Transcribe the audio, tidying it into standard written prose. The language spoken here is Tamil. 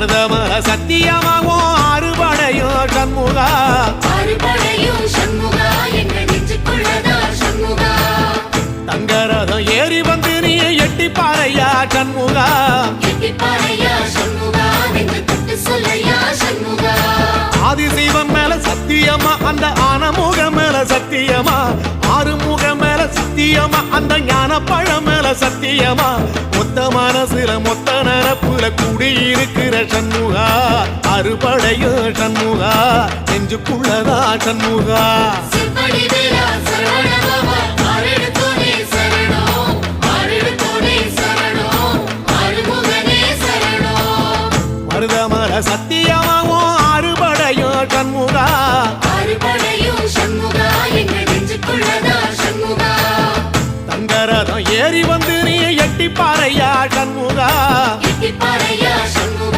மருதமர சத்தியமாகும் அறுபடையும் சண்முகா அறுபடையும் சண்முகா எங்க நெஞ்சுக்குள்ளதா சண்முகா தங்கரதம் ஏறி வந்து நீ எட்டி பாறையா சண்முகா எட்டி பாறையா சண்முகா நெஞ்சு தொட்டு சொல்லையா சண்முகா ஆதிசைவன் மேல சத்தியமா அந்த ஆனமுக மேல சத்தியமா ஆறுமுக மேல சத்தியமா அந்த ஞான பழம் மேல சத்தியமா மொத்த மனசுல மொத்த நரப்புல குடியிருக்கிற சண்முகா அறுபடையும் சண்முகா நெஞ்சுக்குள்ளதா சண்முகா சிற்படி வீரா சரவண பவா ஆரெடுத்தோனே சரணம் ஆரெடுத்தோனே சரணம் ஆறுமுகனே சரணம் மருதமர சத்தியமாவும் அறுபடையும் சண்முகா அறுபடையும் சண்முகா எங்க நெஞ்சுக்குள்ளதா சண்முகா தங்கரதம் ஏறி வந்து நீ எட்டி பாறையா சண்முகா எட்டி பாறையா சண்முகா